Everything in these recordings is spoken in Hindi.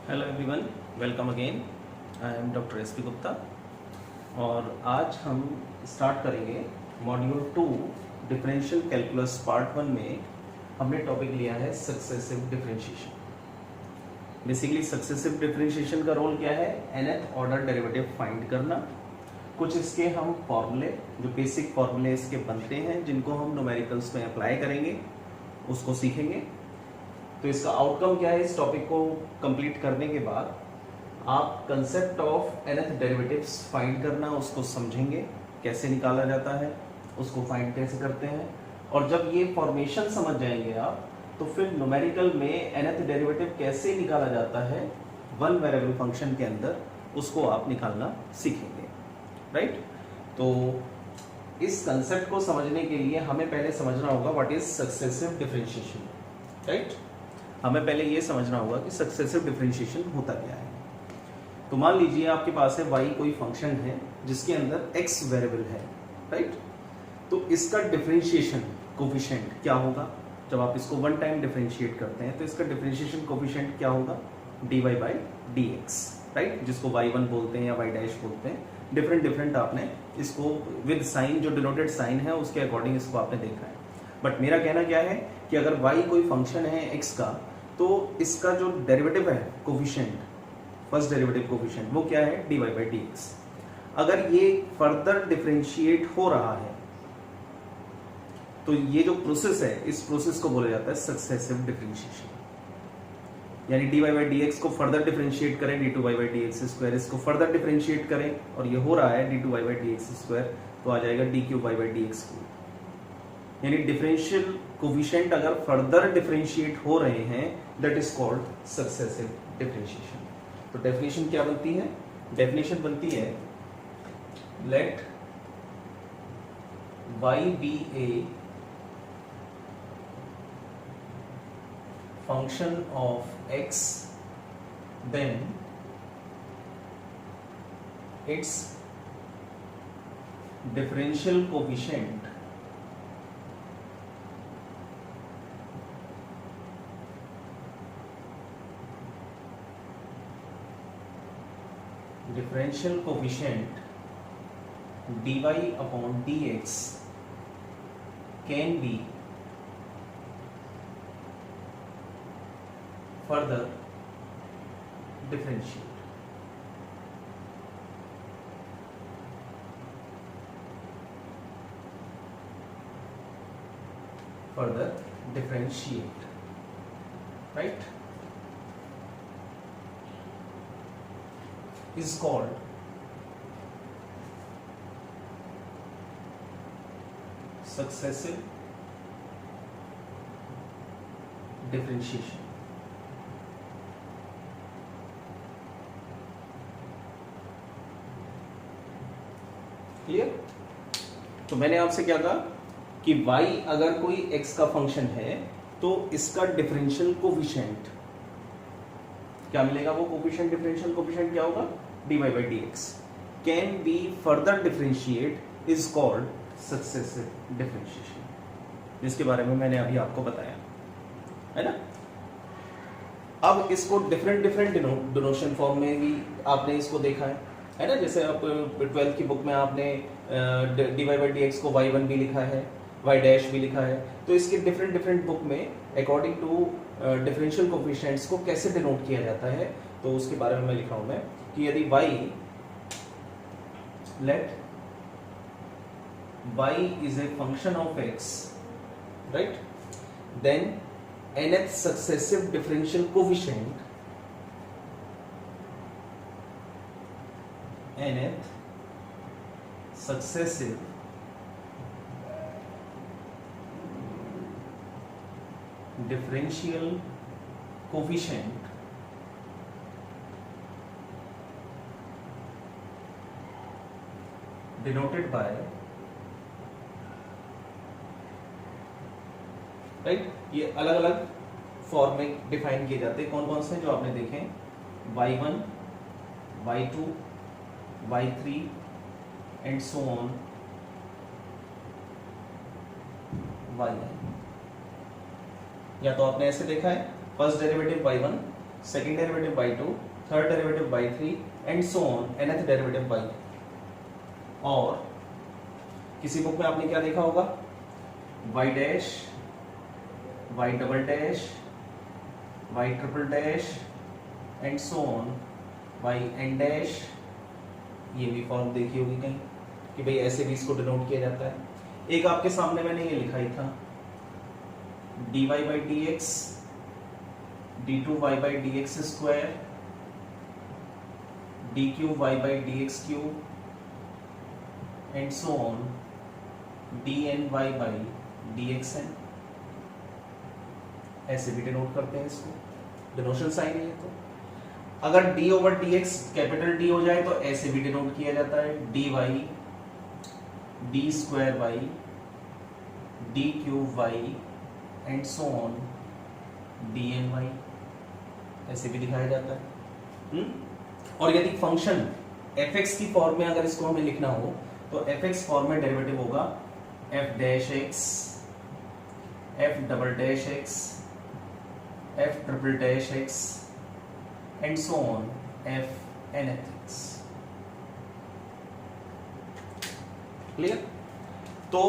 Hello everyone, welcome again. I am doctor S P Gupta और आज हम स्टार्ट करेंगे मॉड्यूल 2 डिफरेंशियल कैलकुलस पार्ट 1 में हमने टॉपिक लिया है successive differentiation. Basically successive differentiation का रोल क्या है? nth ऑर्डर डेरिवेटिव फाइंड करना। कुछ इसके हम फॉर्मूले, जो बेसिक फॉर्मूले इसके बनते हैं, जिनको हम न्यूमेरिकल्स में अप्लाई करेंगे, उसको सीखेंगे। तो इसका आउटकम क्या है? इस टॉपिक को कंप्लीट करने के बाद आप concept of nth derivatives find करना, उसको समझेंगे, कैसे निकाला जाता है, उसको फाइंड कैसे करते हैं। और जब ये फॉर्मेशन समझ जाएंगे आप, तो फिर न्यूमेरिकल में nth डेरिवेटिव कैसे निकाला जाता है वन वेरिएबल फंक्शन के अंदर, उसको आप निकालना सीखेंगे। राइट? तो इस कंसेप्ट को समझने के लिए हमें पहले समझना होगा what is successive differentiation. Right? हमें पहले ये समझना होगा कि सक्सेसिव डिफरेंशिएशन होता क्या है। तो मान लीजिए आपके पास है y कोई फंक्शन है जिसके अंदर x वेरिएबल है। राइट? तो इसका डिफरेंशिएशन कोफिशिएंट क्या होगा? जब आप इसको वन टाइम डिफरेंशिएट करते हैं तो इसका डिफरेंशिएशन कोफिशिएंट क्या होगा? dy by dx। राइट? जिसको y1 बोलते हैं या y डैश बोलते हैं। डिफरेंट आपने इसको विद साइन, जो डिनोटेड साइन है उसके अकॉर्डिंग इसको आपने देखा है। बट मेरा कहना क्या है कि अगर y कोई फंक्शन है x का, तो इसका जो डेरिवेटिव है कोफिशिएंट, फर्स्ट डेरिवेटिव कोफिशिएंट, वो क्या है? dy by dx। अगर ये फर्दर डिफरेंशिएट हो रहा है तो ये जो प्रोसेस है, इस प्रोसेस को बोला जाता है सक्सेसिव डिफरेंशिएशन। यानी dy बाई dx को फर्दर डिफरेंशिएट करें, d2 बाई dx स्क्वायर, इसको फर्दर डिफरेंशिएट करें और ये हो रहा है d2 बाई dx स्क्वायर, तो आ जाएगा d3 बाई dx क्यूब। यानी डिफरेंशियल कोफिशिएंट अगर फर्दर डिफरेंशिएट हो रहे हैं, that is called successive differentiation. तो डेफिनेशन क्या बनती है? डेफिनेशन बनती है let y be a function of x, then its differential coefficient differential coefficient dy upon dx can be further differentiated. Further differentiate. Right? Is called successive differentiation. Clear? तो मैंने आपसे क्या कहा कि y अगर कोई x का फंक्शन है तो इसका डिफरेंशियल कोफिशिएंट क्या मिलेगा? वो कोफिशिएंट, डिफरेंशियल कोफिशिएंट क्या होगा? dy by dx can be further differentiate is called successive differentiation, जिसके बारे में मैंने अभी आपको बताया है ना। अब इसको डिफरेंट डिनोशन फॉर्म में भी आपने इसको देखा है ना। जैसे आप 12th की बुक में आपने dy बाई dx को y1 भी लिखा है, y डैश भी लिखा है। तो इसके डिफरेंट बुक में अकॉर्डिंग टू डिफरेंशियल कोफिशिएंट्स को कैसे डिनोट किया जाता है, तो उसके बारे में मैं लिख रहा हूं मैं कि यदि y, let y is a function of x, right, then nth successive differential coefficient, nth successive differential coefficient denoted by, right, ये अलग अलग फॉर्म में डिफाइन किए जाते हैं। कौन कौन से जो आपने देखे? y1, y2, y3 and so on y1। या तो आपने ऐसे देखा है first derivative y1 second derivative by 2, third derivative by 3 and so on, nth derivative by 3। और किसी बुक में आपने क्या देखा होगा, y dash, y double dash, y triple dash and so on, y n dash, ये भी फॉर्म देखी होगी कहीं कि भाई ऐसे भी इसको डिनोट किया जाता है। एक आपके सामने मैंने ये लिखा ही था, dy by d x, d2y by d x square, dqy by d x cube and so on, dny by d x n. ऐसे भी डिनोट करते हैं इसको, डिनोशन साइन है ये। तो अगर d over D x capital D हो जाए तो ऐसे भी डिनोट किया जाता है, dy d square by d cube y and so on, d n y, ऐसे भी दिखाया जाता है। और यदि फंक्शन fx की फॉर्म में अगर इसको हमें लिखना हो तो fx फॉर्म में डेरिवेटिव होगा f dash x, f double dash x, f triple dash x and so on, f nth x। Clear? तो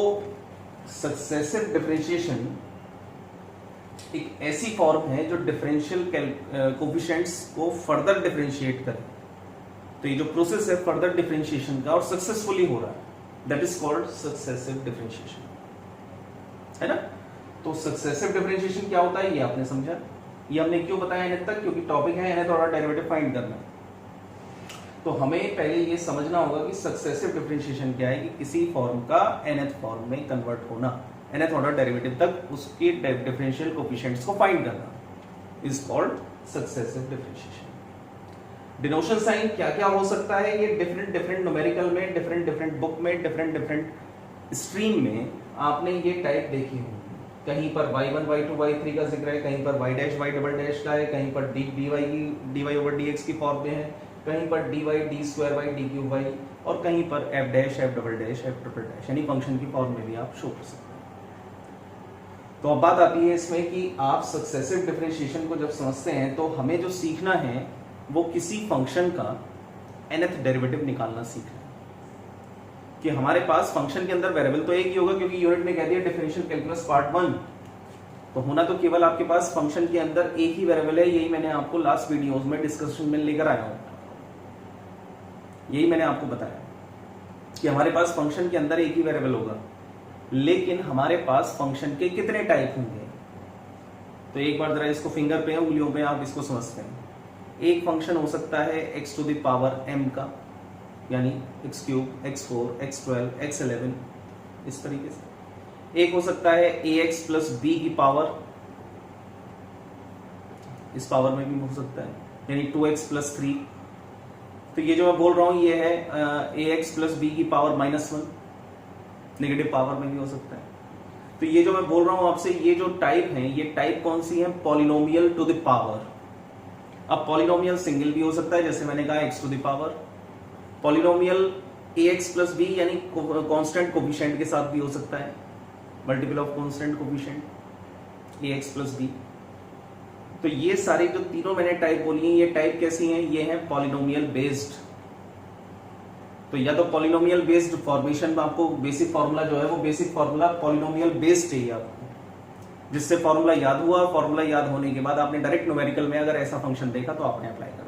सक्सेसिव डिफरेंशिएशन एक ऐसी फॉर्म है जो डिफरेंशियल कोफिशिएंट्स को फर्दर डिफरेंशिएट करे। तो ये जो प्रोसेस है फर्दर डिफरेंशिएशन का और सक्सेसफुली हो रहा है, that is called successive differentiation, है ना। तो सक्सेसिव डिफरेंशिएशन क्या होता है ये आपने समझा। ये हमने क्यों बताया nth तक, क्योंकि टॉपिक है nth ऑर्डर डेरिवेटिव फाइंड करना। तो हमें पहले ये समझना होगा कि सक्सेसिव डिफरेंशिएशन क्या है, कि किसी फॉर्म का nth फॉर्म में कन्वर्ट होना, nth ऑर्डर डेरिवेटिव तक उसके डिफरेंशियल कोफिशिएंट्स को फाइंड करना, is called successive differentiation. Denotation sign क्या क्या हो सकता है, ये डिफरेंट डिफरेंट न्यूमेरिकल में, डिफरेंट डिफरेंट बुक में, डिफरेंट डिफरेंट स्ट्रीम में आपने ये टाइप देखी होंगी। कहीं पर y1 y2 y3 का जिक्र है, कहीं पर y dash y double dash का है, कहीं पर dy ओवर dx की फॉर्म में है, कहीं पर dy d square y d cube y, और कहीं पर f dash f double dash f triple dash, यानी फंक्शन की फॉर्म में भी आप शो कर सकते हैं। तो अब बात आती है इसमें कि आप सक्सेसिव डिफरेंशिएशन को जब समझते हैं तो हमें जो सीखना है वो किसी फंक्शन का nth डेरिवेटिव निकालना सीखना है। कि हमारे पास फंक्शन के अंदर वेरिएबल तो एक ही होगा, क्योंकि यूनिट में कह दिया डिफरेंशियल कैलकुलस पार्ट 1, तो होना तो केवल आपके पास फंक्शन के अंदर एक ही वेरिएबल है। यही मैंने आपको लास्ट वीडियोस में डिस्कशन में लेकर आया हूं, यही मैंने आपको बताया कि हमारे पास फंक्शन के अंदर एक ही वेरिएबल होगा, लेकिन हमारे पास फंक्शन के कितने टाइप होंगे। तो एक बार जरा इसको फिंगर पे, उंगलियों पे आप इसको समझते हैं। एक फंक्शन हो सकता है x to the power m का, यानी x cube, x4, x12, x11, इस तरीके से। एक हो सकता है ax प्लस b की पावर, इस पावर में भी हो सकता है, यानी 2x प्लस 3। तो ये जो मैं बोल रहा हूं ये है ax प्लस b की पावर -1, नेगेटिव पावर में भी हो सकता है। तो ये जो मैं बोल रहा हूं आपसे, ये जो टाइप है, ये टाइप कौन सी है, पॉलिनोमियल टू द पावर। अब पॉलिनोमियल सिंगल भी हो सकता है, जैसे मैंने कहा x to the power. Polynomial ax plus b यानी कांस्टेंट कोफिशिएंट के साथ भी हो सकता है, multiple of constant coefficient ax plus b। तो ये सारे जो तीनों मैंने टाइप बोली हैं, ये टाइप कैसी हैं, ये है पॉलिनोमियल बेस्ड। तो या तो पॉलिनोमियल बेस्ड फॉर्मेशन में आपको बेसिक फॉर्मूला जो है वो बेसिक फॉर्मूला पॉलिनोमियल बेस्ड चाहिए आपको, जिससे फॉर्मूला याद हुआ, फॉर्मूला याद होने के बाद आपने डायरेक्ट न्यूमेरिकल में अगर ऐसा फंक्शन देखा तो आपने अप्लाई करा।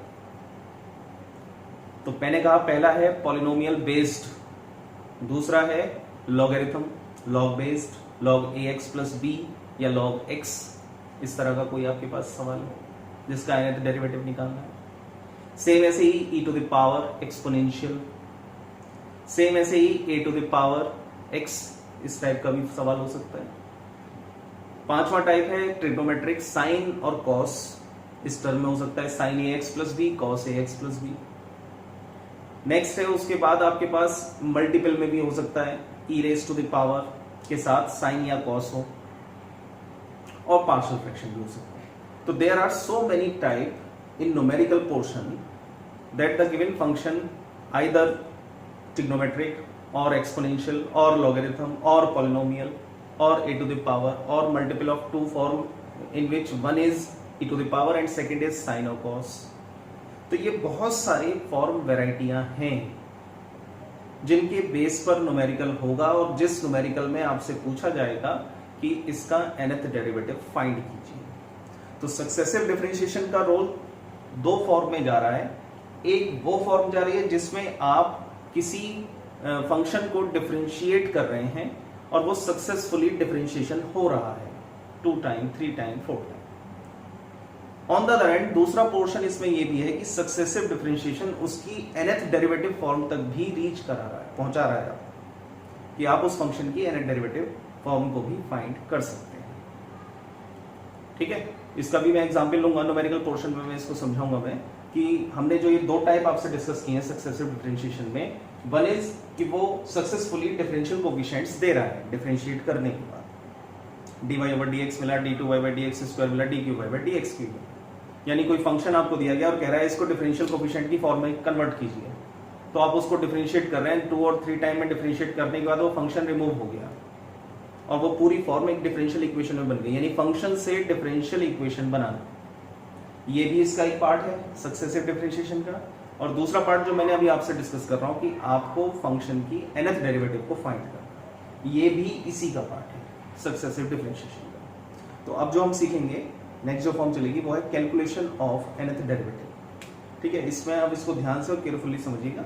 तो मैंने कहा पहला है पॉलिनोमियल बेस्ड, दूसरा है logarithm, log based, log ax plus b या लॉग x, इस तरह का कोई आपके पास सवाल है जिसका nth डेरिवेटिव निकालना है। सेम ऐसे ही e to the power exponential, same ऐसे ही a to the power x, इस टाइप का भी सवाल हो सकता है। पांचवा टाइप है ट्रिग्नोमेट्रिक, साइन और कॉस, इस टर्म में हो सकता है sine ax plus b, cos ax plus b। Next है उसके बाद आपके पास मल्टीपल में भी हो सकता है, e raise to the power के साथ साइन या कॉस हो, और पार्शियल फ्रैक्शन भी हो सकता है। तो there are so many type in numerical portion that the given function either trigonometric or exponential or logarithm or polynomial or a to the power or multiple of two form in which one is e to the power and second is sine और कॉस। तो ये बहुत सारी फॉर्म वेराइटियां हैं जिनके बेस पर न्यूमेरिकल होगा और जिस न्यूमेरिकल में आपसे पूछा जाएगा कि इसका nth डेरिवेटिव फाइंड कीजिए। तो सक्सेसिव डिफरेंशिएशन का रोल दो फॉर्म में जा रहा है। एक वो फॉर्म जा रही है जिसमें आप किसी फंक्शन को डिफरेंशिएट कर रहे हैं और वो सक्सेसफुली डिफरेंशिएशन हो रहा है 2 time 3 time 4 time. On the other hand दूसरा पोर्शन इसमें ये भी है कि सक्सेसिव डिफरेंशिएशन उसकी nth डेरिवेटिव फॉर्म तक भी रीच करा रहा है, पहुंचा रहा है आपको, कि आप उस फंक्शन की nth डेरिवेटिव फॉर्म को भी फाइंड कर सकते हैं। ठीक है, इसका भी मैं एग्जांपल लूंगा न्यूमेरिकल पोर्शन में, मैं इसको समझाऊंगा मैं कि हमने जो ये दो टाइप आपसे डिस्कस किए हैं सक्सेसिव डिफरेंशिएशन में, वन इज कि वो सक्सेसफुली डिफरेंशियल कोएफिशिएंट्स दे रहा है डिफरेंशिएट करने के बाद, dy/dx मिला, d2y/dx² मिला, d3y/dx3, यानी कोई फंक्शन आपको दिया गया और कह रहा है इसको डिफरेंशियल कोएफिशिएंट की फॉर्म में कन्वर्ट कीजिए, तो आप उसको डिफरेंशिएट कर रहे हैं, 2 और 3 टाइम में डिफरेंशिएट करने के बाद वो फंक्शन रिमूव हो गया और वो पूरी फॉर्म एक डिफरेंशियल इक्वेशन में बन गई, यानी फंक्शन से डिफरेंशियल इक्वेशन बनाना। ये भी इसका एक पार्ट है सक्सेसिव डिफरेंशिएशन का। और दूसरा पार्ट जो मैंने अभी आपसे डिस्कस कर रहा हूं कि आपको फंक्शन की nth डेरिवेटिव को फाइंड करना, ये भी इसी का पार्ट है सक्सेसिव डिफरेंशिएशन का। तो अब जो हम सीखेंगे नेक्स्ट जो फॉर्म चलेगी वो है कैलकुलेशन ऑफ nth डेरिवेटिव। ठीक है, इसमें अब इसको ध्यान से और केयरफुली समझिएगा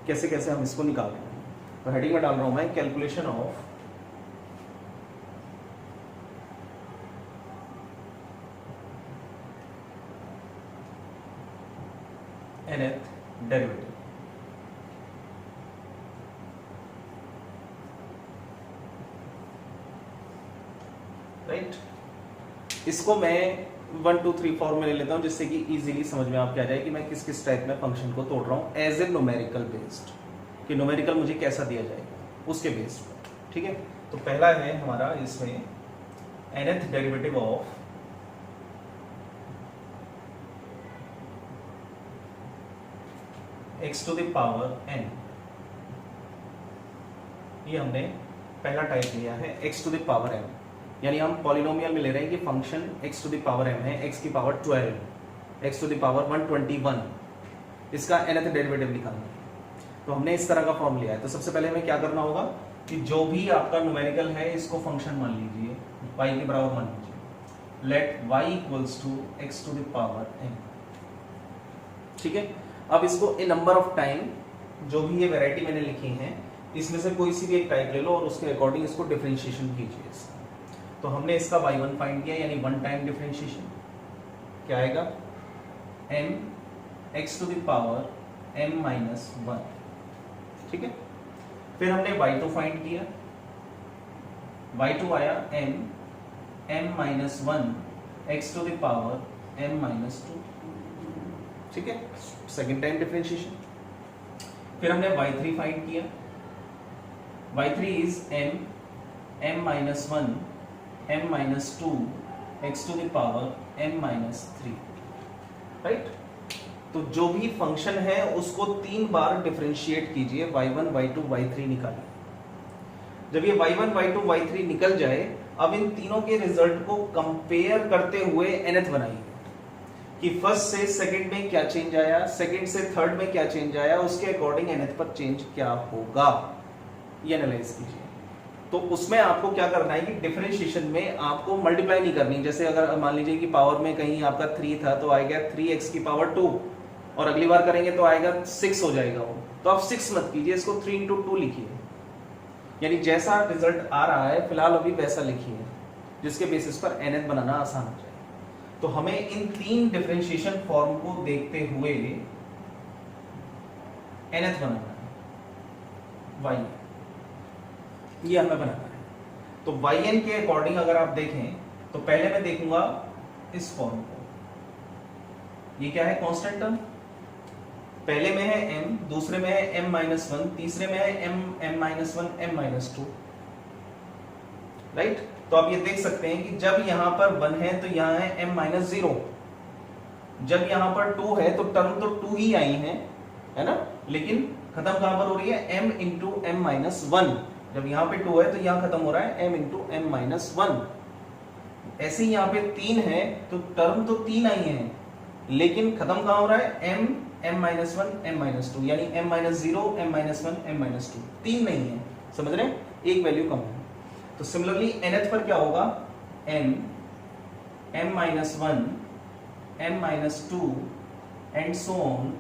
कैसे कैसे हम इसको निकाल रहे हैं। तो हेडिंग में डाल रहा हूं मैं calculation of nth derivative. Right, इसको मैं 1 2 3 4 में ले लेता हूं जिससे कि इजीली समझ में आपके आ जाए कि मैं किस किस टाइप में फंक्शन को तोड़ रहा हूं एज ए न्यूमेरिकल बेस्ड, कि न्यूमेरिकल मुझे कैसा दिया जाएगा उसके बेस्ड पर। ठीक है, तो पहला है हमारा इसमें nth derivative of x to the power n। ये हमने पहला टाइप लिया है x to the power m, यानी हम पॉलिनोमियल में ले रहे हैं कि function x to the power m है, x की power 12, x to the power 121, इसका nth डेरिवेटिव निकालना है। तो हमने इस तरह का फॉर्म लिया है। तो सबसे पहले हमें क्या करना होगा कि जो भी आपका न्यूमेरिकल है इसको फंक्शन मान लीजिए, y के बराबर मान लीजिए, let y equals to x to the power m। ठीक है, अब इसको ए नंबर ऑफ टाइम, जो भी ये वैरायटी मैंने लिखी है इसमें से कोई सी भी एक टाइप ले लो और उसके अकॉर्डिंग इसको डिफरेंशिएशन कीजिए इसका। तो हमने इसका y1 फाइंड किया, यानी 1 टाइम डिफरेंशिएशन क्या आएगा, m x to the power m minus 1। ठीक है, फिर हमने y2 फाइंड किया, y2 आया m minus 1 x to the power m minus 2। ठीक है, सेकेंड टाइम डिफरेंशिएशन। फिर हमने y3 फाइंड किया, y3 is m minus 1 m minus 2 x to the power m minus 3। Right, तो जो भी फंक्शन है उसको 3 बार डिफरेंशिएट कीजिए, y1 y2 y3 निकालिए। जब ये y1 y2 y3 निकल जाए, अब इन तीनों के रिजल्ट को कंपेयर करते हुए nth बनाइए कि फर्स्ट से सेकंड में क्या चेंज आया, सेकंड से थर्ड में क्या चेंज आया, उसके अकॉर्डिंग nth पर चेंज क्या होगा, ये एनालाइज कीजिए। तो उसमें आपको क्या करना है कि डिफरेंशिएशन में आपको मल्टीप्लाई नहीं करनी। जैसे अगर मान लीजिए कि पावर में कहीं आपका 3 था तो आएगा 3x की पावर 2, और अगली बार करेंगे तो आएगा 6 हो जाएगा वो। तो आप 6 मत कीजिए, इसको 3 इंटू 2 लिखिए, यानी जैसा रिजल्ट आ रहा है फिलहाल अभी वैसा लिखिए, जिसके बेसिस पर nth बनाना आसान हो जाए। तो हमें इन 3 डिफरेंशिएशन फॉर्म को देखते हुए nth बनाना है, y ये हमें बनाना है। तो yn के अकॉर्डिंग अगर आप देखें तो पहले मैं देखूंगा इस फॉर्म को, ये क्या है, कांस्टेंट टर्म, पहले में है m, दूसरे में है m माइनस 1, तीसरे में है m minus 1 m minus 2। Right, तो आप ये देख सकते हैं कि जब यहां पर 1 है तो यहां है m माइनस 0, जब यहां पर 2 है तो टर्म तो 2 ही आई है ना, लेकिन खत्म कहां पर हो रही है, m इंटू m माइनस 1। जब यहां पे 2 है तो यहां खत्म हो रहा है m इंटू m माइनस 1। ऐसे ही यहाँ पे 3 है तो टर्म तो 3 आई है, लेकिन खत्म कहाँ हो रहा है, m m-1 m-2, यानी m-0 m-1 m-2, 3 नहीं है, समझ रहे हैं, एक वैल्यू कम है। तो सिमिलरली nth पर क्या होगा, m m-1 m-2 and so on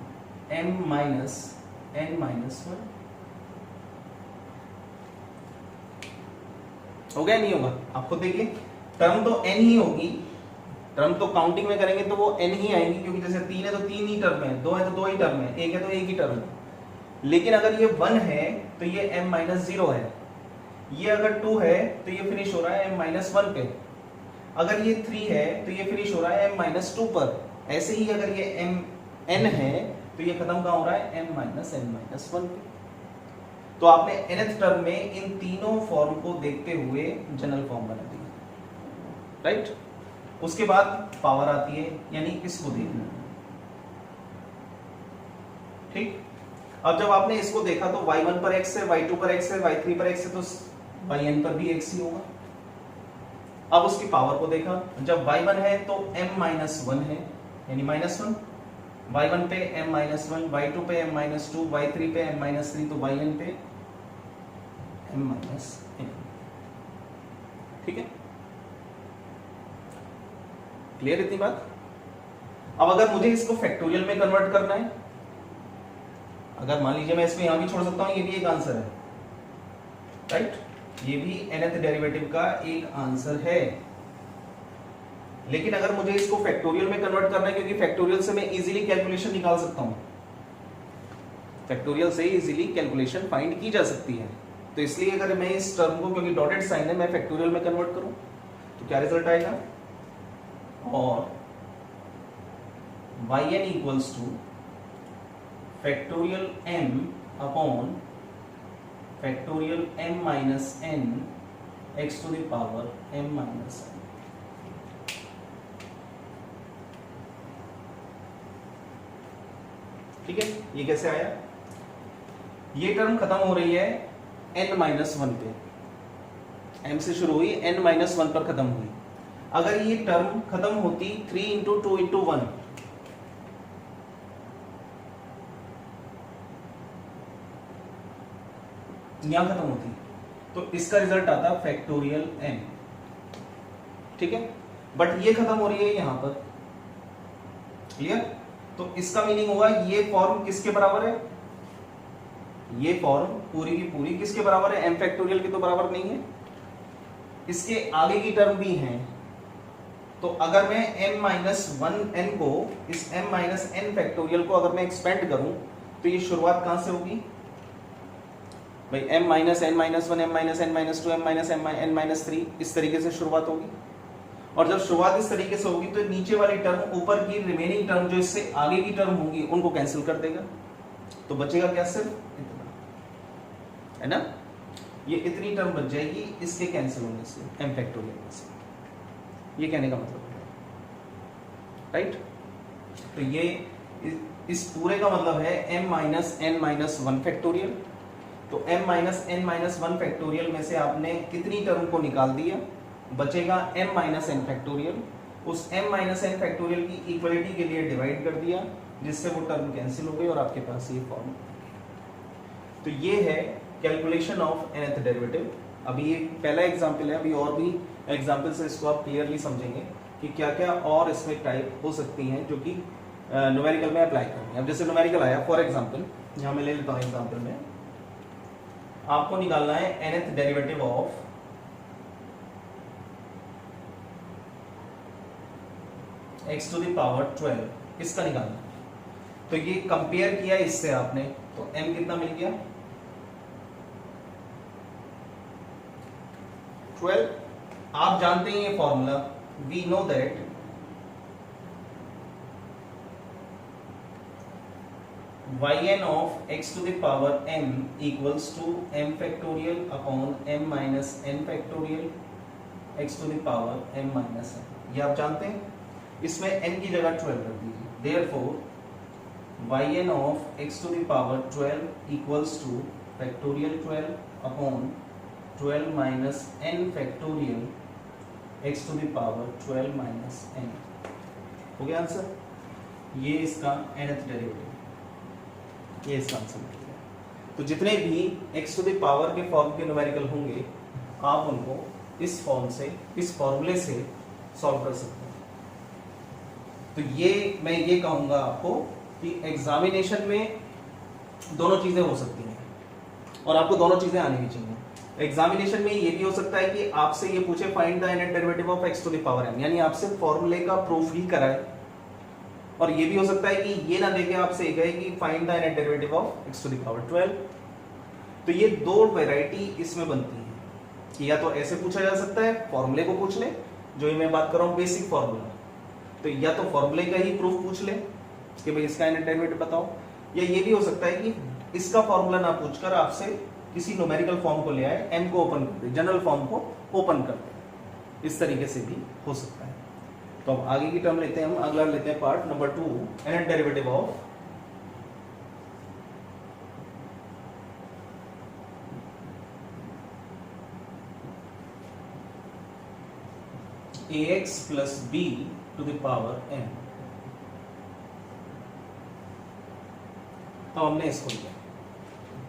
m-n-1। हो गया नहीं होगा, आप खुद देखिए, टर्म तो n ही होगी, टर्म तो काउंटिंग में करेंगे तो वो n ही आएंगी, क्योंकि जैसे 3 है तो 3 ही टर्म है, 2 है तो 2 ही टर्म है, 1 है तो 1 ही टर्म है। लेकिन अगर ये 1 है तो ये m-0 है, ये अगर 2 है तो ये फिनिश हो रहा है m-1 पे, अगर ये 3 है तो ये फिनिश हो रहा है m-2 पर। ऐसे ही अगर ये n है तो ये खत्म कहाँ हो रहा है, m-n-1 पे। तो आपने nth टर्म में इन तीनों फॉर्म को देखते हुए जनरल फॉर्म बना दी, राइट। उसके बाद पावर आती है, यानी इसको देखना, ठीक। अब जब आपने इसको देखा तो y1 पर x है, y2 पर x है, y3 पर x है, तो yn पर भी x ही होगा। अब उसकी पावर को देखा, जब y1 है तो m-1 है, यानी -1, y1 पे m-1, y2 पे m-2, y3 पे m-3, तो yn पे m-n, ठीक है, क्लियर इतनी बात। अब अगर मुझे इसको फैक्टोरियल में कन्वर्ट करना है, अगर मान लीजिए मैं इसको यहां भी छोड़ सकता हूं, ये भी एक आंसर है, राइट, ये भी nth डेरिवेटिव का एक आंसर है। लेकिन अगर मुझे इसको फैक्टोरियल में कन्वर्ट करना है, क्योंकि फैक्टोरियल से मैं इजीली कैलकुलेशन निकाल सकता हूं, फैक्टोरियल से इजीली कैलकुलेशन फाइंड की जा सकती है, तो इसलिए अगर मैं इस टर्म को, क्योंकि डॉटेड साइन है, मैं फैक्टोरियल में कन्वर्ट करूं तो क्या रिजल्ट आएगा, और yn equals to factorial m upon factorial m-n x to the power m-n। ठीक है, ये कैसे आया, ये टर्म खत्म हो रही है n-1 पे, m से शुरू हुई n-1 पर खत्म हुई। अगर ये टर्म खत्म होती 3 × 2 × 1, यहां खत्म होती तो इसका रिजल्ट आता फैक्टोरियल m, ठीक है, बट ये खत्म हो रही है यहां पर, क्लियर। तो इसका मीनिंग होगा ये फॉर्म किसके बराबर है, ये फॉर्म पूरी की पूरी किसके बराबर है, m फैक्टोरियल के तो बराबर नहीं है, इसके आगे की टर्म भी हैं। तो अगर मैं m-1n को, इस m-n फैक्टोरियल को अगर मैं एक्सपेंड करूं तो ये शुरुआत कहां से होगी भाई, m-n-1 m-n-2 m-n-3, इस तरीके से शुरुआत होगी। और जब शुरुआत इस तरीके से होगी तो नीचे वाली टर्म ऊपर की रिमेनिंग टर्म जो इससे आगे की टर्म होगी उनको कैंसिल कर देगा, तो बचेगा क्या, सिर्फ इतना, है ना, ये इतनी टर्म बच जाएगी इसके कैंसिल होने से, m फैक्टोरियल से, ये कहने का मतलब है, राइट। तो ये इस पूरे का मतलब है m-n-1 फैक्टोरियल। तो m-n-1 फैक्टोरियल में से आपने कितनी टर्म को निकाल दिया, बचेगा m-n फैक्टोरियल, उस m-n फैक्टोरियल की इक्वलिटी के लिए डिवाइड कर दिया, जिससे वो टर्म कैंसिल हो गई और आपके पास ये फॉर्म। तो ये है कैलकुलेशन ऑफ nth डेरिवेटिव। अभी ये पहला एग्जांपल है, अभी और भी एग्जांपल से इसको आप क्लियरली समझेंगे कि क्या क्या और इसमें टाइप हो सकती हैं जो कि न्यूमेरिकल में अप्लाई करेंगे। अब जैसे न्यूमेरिकल आया, फॉर एग्जांपल यहाँ मैं ले लेता हूँ एग्जांपल में, आपको निकालना है nth derivative of x to the power 12, इसका निकालना। तो ये कंपेयर किया इससे आपने, तो m कितना मिल गया 12। आप जानते हैं ये formula, we know that yn of x to the power m equals to m factorial upon m minus n factorial x to the power m minus n, ये आप जानते हैं। इसमें n की जगह 12 रख दीजिए, therefore yn of x to the power 12 equals to factorial 12 upon 12 minus n factorial x to the power 12 minus n। हो गया आंसर। ये इसका nth डेरिवेटिव, ये इसका आंसर निकल गया। तो जितने भी x टू द पावर के फॉर्म के न्यूमेरिकल होंगे आप उनको इस फॉर्म से, इस फॉर्मूले से सॉल्व कर सकते हैं। तो ये मैं ये कहूंगा आपको कि एग्जामिनेशन में दोनों चीजें हो सकती हैं और आपको दोनों चीजें आनी भी चाहिए। एग्जामिनेशन में ये भी हो सकता है कि आपसे ये पूछे find the nth derivative of x to the power n, यानी आपसे फॉर्मूले का प्रूफ ही कराए। और ये भी हो सकता है कि ये ना देके आपसे कहे कि find the nth derivative of x to the power 12। तो ये दो वैरायटी इसमें बनती है कि या तो ऐसे पूछा जा सकता है, फॉर्मूले को पूछ ले, जो ये मैं बात कर रहा हूँ बेसिक फॉर्मूला, तो या तो फॉर्मूले का ही प्रूफ पूछ ले कि भाई इसका nth डेरिवेटिव बताओ, या ये भी हो सकता है कि इसका फॉर्मूला ना पूछकर आपसे किसी न्यूमेरिकल फॉर्म को ले आए, m को ओपन कर दे, जनरल फॉर्म को ओपन कर दे, इस तरीके से भी हो सकता है। तो अब आगे की टर्म लेते हैं हम, अगला लेते हैं part number 2, nth derivative of ax plus b to the power n। तो हमने इसको लिया,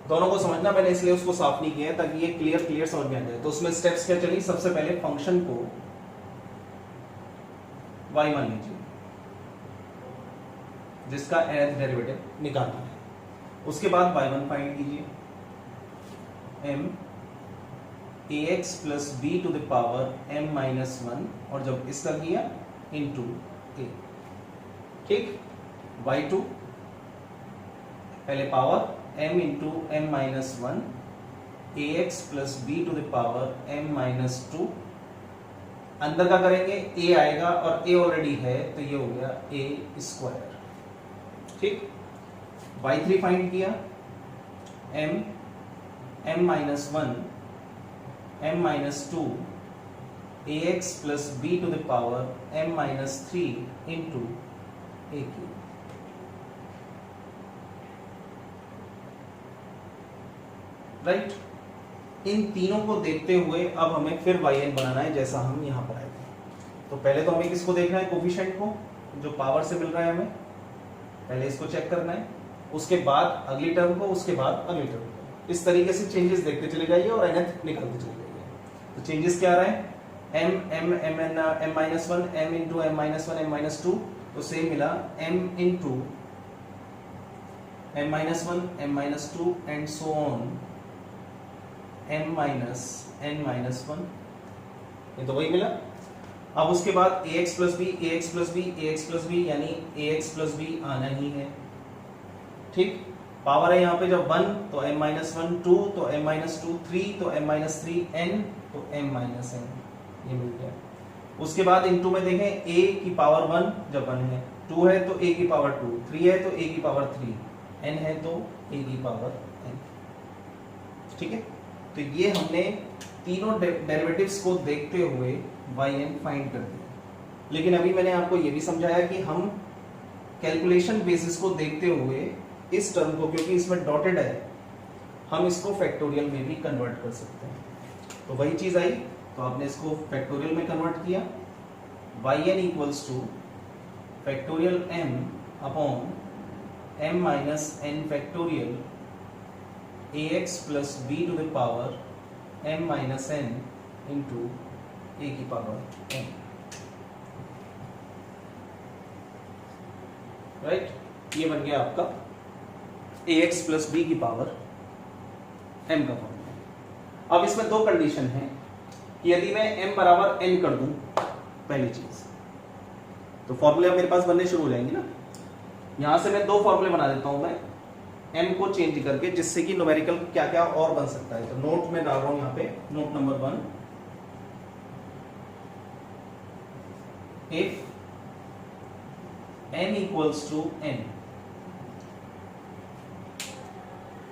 दोनों को समझना, मैंने इसलिए उसको साफ नहीं किया है ताकि ये क्लियर समझ में आ जाए। तो उसमें स्टेप्स क्या चली, सबसे पहले फंक्शन को y मान लीजिए जिसका nth डेरिवेटिव निकालना है। उसके बाद y1 फाइंड कीजिए, m ax plus b to the power m minus 1, और जब इसका किया इनटू a, ठीक। y2 पहले power m into m minus 1 ax plus b to the power m minus 2, अंदर का करेंगे a आएगा और a ऑलरेडी है तो ये हो गया a स्क्वायर, ठीक। y3 फाइंड किया, m minus 1 m minus 2 ax plus b to the power m minus 3 into a cube. Right, इन तीनों को देखते हुए अब हमें फिर yn बनाना है जैसा हम यहाँ पर आए थे। तो पहले तो हमें किसको देखना है, कोफिशिएंट को, जो पावर से मिल रहा है हमें, पहले इसको चेक करना है, उसके बाद अगली टर्म को, उसके बाद अगली टर्म को। इस तरीके से चेंजेस देखते चले जाइए और nth निकालते चले जाइए। तो चेंजेस क्या आ रहा है, m minus 1 m into m minus 1 m minus 2, तो सेम मिला m into m minus 1 m minus 2 and so on m minus n minus 1, ये तो वही मिला। अब उसके बाद ax plus b, ax plus b, ax plus b, यानी ax प्लस बी आना ही है, ठीक। पावर है यहाँ पे जब 1 तो m माइनस 1, 2 तो m माइनस 2, 3 तो m माइनस 3, n तो m माइनस n, ये मिल गया। उसके बाद इनटू में देखें, a की पावर 1 जब 1 है, 2 है तो a की पावर 2, 3 है तो a की पावर 3, n है तो a की पावर n, ठीक है। तो ये हमने तीनों डेरिवेटिव्स को देखते हुए yn फाइंड कर दिया। लेकिन अभी मैंने आपको ये भी समझाया कि हम कैलकुलेशन बेसिस को देखते हुए इस टर्म को, क्योंकि इसमें डॉटेड है, हम इसको फैक्टोरियल में भी कन्वर्ट कर सकते हैं। तो वही चीज आई, तो आपने इसको फैक्टोरियल में कन्वर्ट किया, yn equals to factorial m upon m minus n factorial ax plus b to the power m minus n into a की पावर n, राइट। ये बन गया आपका ax प्लस b की पावर m का फॉर्मूला। अब इसमें दो कंडीशन है कि यदि मैं m बराबर n कर दूं, पहली चीज तो फॉर्मूले मेरे पास बनने शुरू हो जाएंगे ना। यहां से मैं दो फॉर्मूले बना देता हूं मैं m को चेंज करके, जिससे कि न्यूमेरिकल क्या क्या और बन सकता है। तो नोट में डाल रहा हूं यहाँ पे, note number 1, if n equals to n,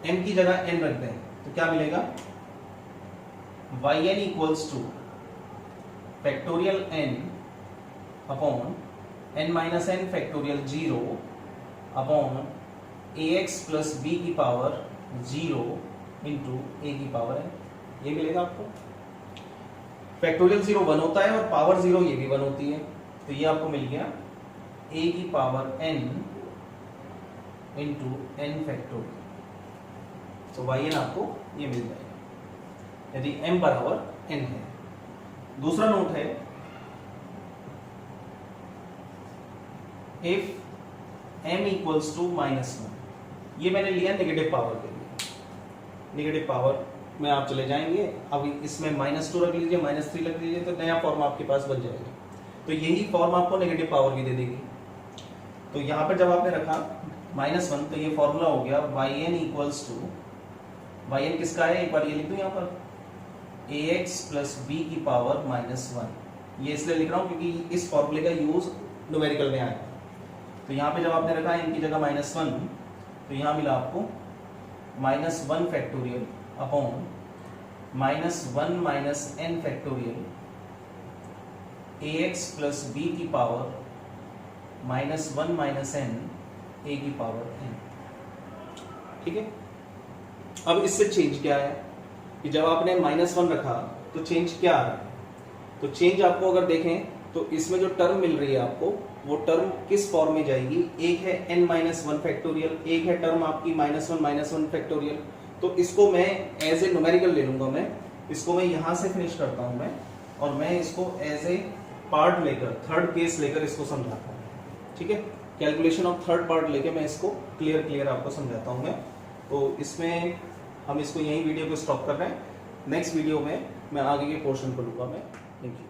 m की जगह n रखते हैं तो क्या मिलेगा, yn equals to factorial n upon n minus n factorial 0 upon ax plus b की पावर 0 इंटू a की पावर n, ये मिलेगा आपको। फैक्टोरियल 0 1 होता है और पावर 0 ये भी 1 होती है, तो ये आपको मिल गया a की power n into n factorial. तो yn आपको ये मिल जाएगा यदि m बराबर n है। दूसरा नोट है, इफ m इक्वल्स टू -1, ये मैंने लिया नेगेटिव पावर के लिए। नेगेटिव पावर में आप चले जाएंगे, अब इसमें -2 रख लीजिए, -3 रख लीजिए, तो नया फॉर्म आपके पास बन जाएगा। तो यही फॉर्म आपको नेगेटिव पावर भी दे देगी। तो यहाँ पर जब आपने रखा -1, तो ये फॉर्मूला हो गया yn इक्वल्स टू, yn किसका है एक बार ये लिख दूं यहाँ पर, ax प्लस b की पावर -1। ये इसलिए लिख रहा हूँ क्योंकि इस फॉर्मूले का यूज न्यूमेरिकल में आया। तो यहाँ पे जब आपने रखा n की जगह -1, तो यहाँ मिला आपको -1 factorial upon -1 minus n factorial ax plus b की पावर -1 माइनस n a की पावर n। ठीक है, अब इससे चेंज क्या है कि जब आपने -1 रखा तो चेंज क्या आ रहा है, तो चेंज आपको अगर देखें तो इसमें जो टर्म मिल रही है आपको, वो टर्म किस फॉर्म में जाएगी, एक है n-1 फैक्टोरियल, एक है टर्म आपकी -1 फैक्टोरियल। तो इसको मैं एज ए न्यूमेरिकल ले लूंगा, मैं इसको मैं यहां से फिनिश करता हूं मैं, और मैं इसको एज ए पार्ट लेकर, थर्ड केस लेकर इसको समझाता हूं। ठीक है, कैलकुलेशन ऑफ थर्ड पार्ट लेके मैं इसको क्लियर आपको समझाता हूं मैं। तो इसमें हम इसको यही वीडियो को स्टॉप कर रहे हैं। नेक्स्ट वीडियो में मैं आगे के पोर्शन को लूंगा मैं। Thank you.